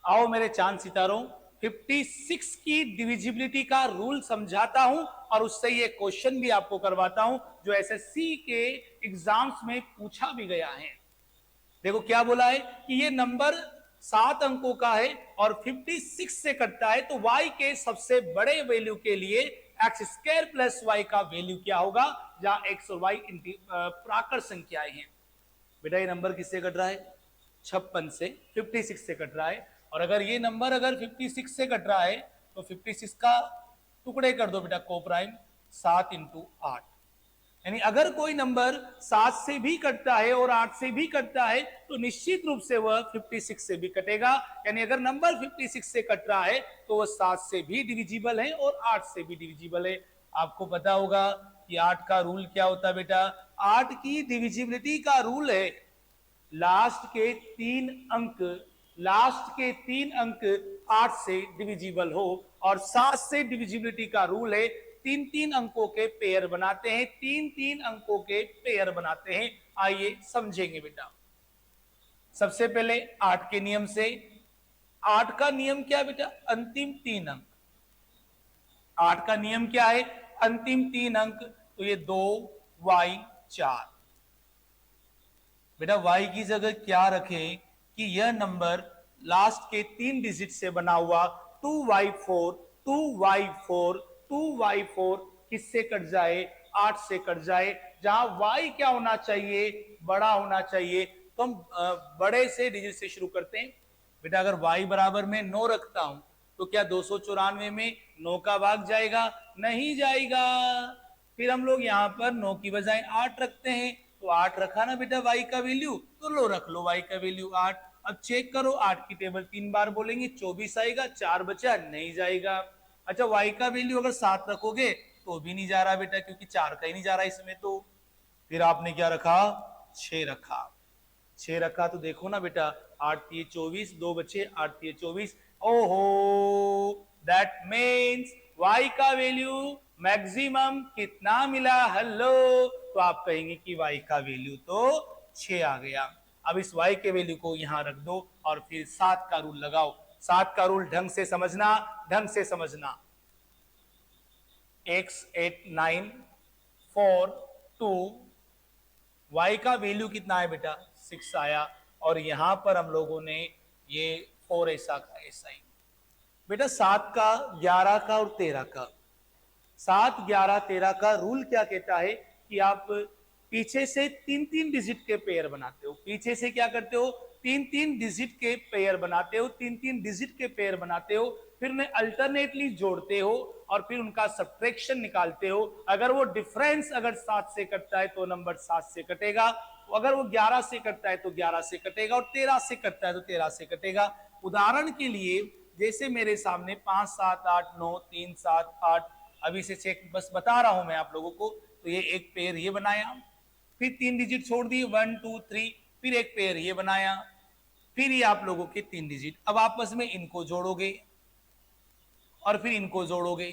आओ मेरे चांद सितारों, 56 की डिविजिबिलिटी का रूल समझाता हूं और उससे ये क्वेश्चन भी आपको करवाता हूं जो एसएससी के एग्जाम्स में पूछा भी गया है। देखो क्या बोला है कि ये नंबर 7 अंकों का है और 56 से कटता है, तो y के सबसे बड़े वैल्यू के लिए एक्स स्क्वायर प्लस वाई का वैल्यू क्या होगा, जहां एक्स और वाई प्राकृत संख्याएं हैं। बेटा ये नंबर किससे कट रहा है, 56 से 56 से कट रहा है। और अगर ये नंबर अगर 56 से कट रहा है तो 56 का टुकड़े कर दो बेटा को प्राइम 7 इंटू 8, यानी अगर कोई नंबर 7 से भी कटता है और 8 से भी कटता है तो निश्चित रूप से वह 56 से भी कटेगा। यानी अगर नंबर 56 से कट रहा है तो वह 7 से भी डिविजिबल है और 8 से भी डिविजिबल है। आपको पता होगा कि 8 का रूल क्या होता है बेटा, 8 की डिविजिबिलिटी का रूल है लास्ट के 3 अंक 8 से डिविजिबल हो, और 7 से डिविजिबिलिटी का रूल है 3 अंकों के पेयर बनाते हैं, 3 अंकों के पेयर बनाते हैं। आइए समझेंगे बेटा। सबसे पहले 8 के नियम से, 8 का नियम क्या बेटा, अंतिम 3 अंक। 8 का नियम क्या है, अंतिम 3 अंक, तो ये 2 y 4। बेटा y की जगह क्या रखें कि यह नंबर लास्ट के 3 डिजिट से बना हुआ 2y4 2y4 2y4 किससे कट जाए, 8 से कट जाए। जहां y क्या होना चाहिए, बड़ा होना चाहिए, तो हम बड़े से डिजिट से शुरू करते हैं। बेटा अगर y बराबर में 9 रखता हूं तो क्या 294 में 9 का भाग जाएगा, नहीं जाएगा। फिर हम लोग यहां पर 9 की बजाय 8 रखते हैं, तो 8 रखा ना बेटा y का वैल्यू, तो लो रख लो y का वैल्यू 8। अब चेक करो, 8 की टेबल 3 बार बोलेंगे 24 आएगा, 4 बचा, नहीं जाएगा। अच्छा y का वैल्यू अगर 7 रखोगे तो भी नहीं जा रहा बेटा, क्योंकि 4 का ही नहीं जा रहा इसमें। तो फिर आपने क्या रखा, 6 रखा। 6 रखा तो देखो ना बेटा, 8 3 24, 2 बचे, 8 3 24। ओहो, दैट मीन्स y का वैल्यू मैक्सिमम कितना मिला, हेलो, तो आप कहेंगे कि y का वैल्यू तो 6 आ गया। अब इस y के वैल्यू को यहां रख दो और फिर 7 का रूल लगाओ। 7 का रूल ढंग से समझना, ढंग से समझना। x 8 9 4 2, y का वैल्यू कितना है बेटा, 6 आया, और यहां पर हम लोगों ने ये 4 ऐसा का ऐसा ही। बेटा 7 का 11 का और 13 का, 7 11 13 का रूल क्या कहता है कि आप पीछे से 3 डिजिट के पेयर बनाते हो। पीछे से क्या करते हो, 3 डिजिट के पेयर बनाते हो, 3 डिजिट के पेयर बनाते हो, फिर उन्हें अल्टरनेटली जोड़ते हो और फिर उनका सब्ट्रैक्शन निकालते हो। अगर वो डिफरेंस अगर 7 से कटता है तो नंबर 7 से कटेगा, अगर वो 11 से कटता है तो 11 से कटेगा, और 13 से कटता है तो 13 से कटेगा। उदाहरण के लिए जैसे मेरे सामने 5 7 8 9 3 7 8, अभी से चेक बस बता रहा हूं मैं आप लोगों को। तो ये एक पेयर ये बनाया, फिर 3 डिजिट छोड़ दिए 1 2 3, फिर एक पेयर ये बनाया, फिर ये आप लोगों के 3 डिजिट। अब आपस में इनको जोड़ोगे और फिर इनको जोड़ोगे,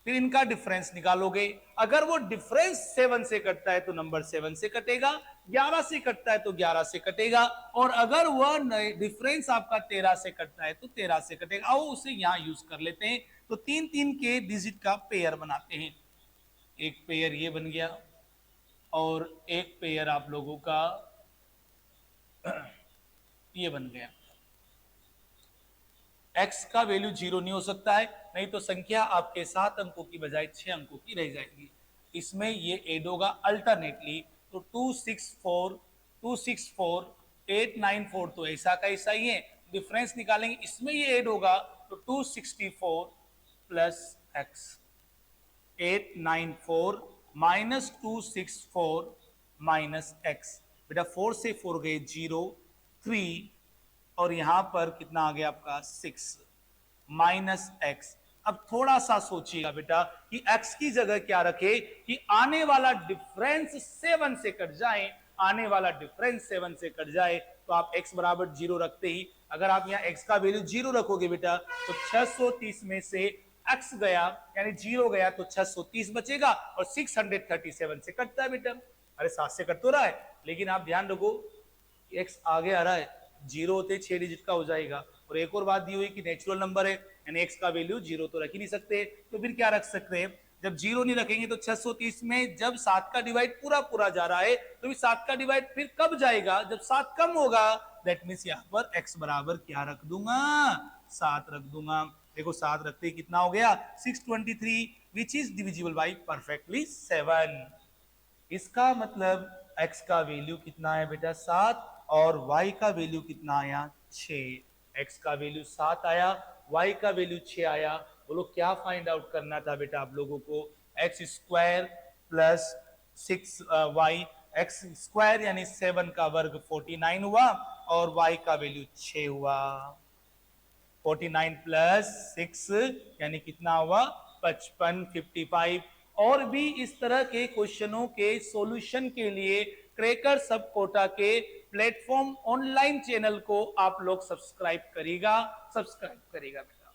फिर इनका डिफरेंस निकालोगे। अगर वो डिफरेंस 7 से कटता है तो नंबर 7 से कटेगा, 11 से कटता है तो 11 से कटेगा, और अगर वह डिफरेंस आपका 13 से कटता है तो 13 से कटेगा। आओ उसे यहां यूज कर लेते हैं। तो 3 के डिजिट का पेयर बनाते हैं। एक पेयर ये बन गया और एक पेयर आप लोगों का ये बन गया। x का वैल्यू 0 नहीं हो सकता है, नहीं तो संख्या आपके 7 अंकों की बजाय 6 अंकों की रह जाएगी। इसमें ये ऐड होगा अल्टरनेटली, तो 264 264 894 तो ऐसा का ऐसा ही है, डिफरेंस निकालेंगे, इसमें ये ऐड होगा तो 264 plus x, 894 minus 264 minus x. बेटा 4 से 4 गए 0 3, और यहां पर कितना आ गया आपका 6 माइनस एक्स। अब थोड़ा सा सोचिएगा बेटा कि x की जगह क्या रखे कि आने वाला डिफरेंस 7 से कट जाए, आने वाला डिफरेंस 7 से कट जाए, तो आप x बराबर 0 रखते ही, अगर आप यहाँ x का वैल्यू 0 रखोगे बेटा तो 630 में से x गया यानी 0 गया तो 630 बचेगा, और 637 से कटता है बेटा। अरे 7 से कट तो रहा है, लेकिन आप ध्यान रखो x आगे आ रहा है जीरो होते 6 डिजिट का हो जाएगा। और एक और बात दी हुई कि नेचुरल नंबर है यानी एक्स का वैल्यू जीरो तो रख ही नहीं सकते, तो फिर क्या रख सकते हैं, जब जीरो नहीं रखेंगे तो 630 में जब 7 का डिवाइड पूरा पूरा जा रहा है तो 7 का डिवाइड फिर कब जाएगा, जब 7 कम होगा। दैट मीन्स यहाँ पर x बराबर क्या रख दूंगा, 7 रख दूंगा। देखो 7 रखते ही कितना हो गया 623, which is divisible by perfectly 7। इसका मतलब x का वैल्यू कितना है बेटा 7 और y का वैल्यू कितना आया 6। x का वैल्यू 7 आया, y का वैल्यू 6 आया। बोलो क्या फाइंड आउट करना था बेटा आप लोगों को, x square plus 6y, x square यानी 7 का वर्ग 49 हुआ और y का वैल्यू 6 हुआ। 49 प्लस 6 यानी कितना हुआ 55, 55। और भी इस तरह के क्वेश्चनों के सॉल्यूशन के लिए क्रैकर सब कोटा के प्लेटफॉर्म ऑनलाइन चैनल को आप लोग सब्सक्राइब करेगा बेटा।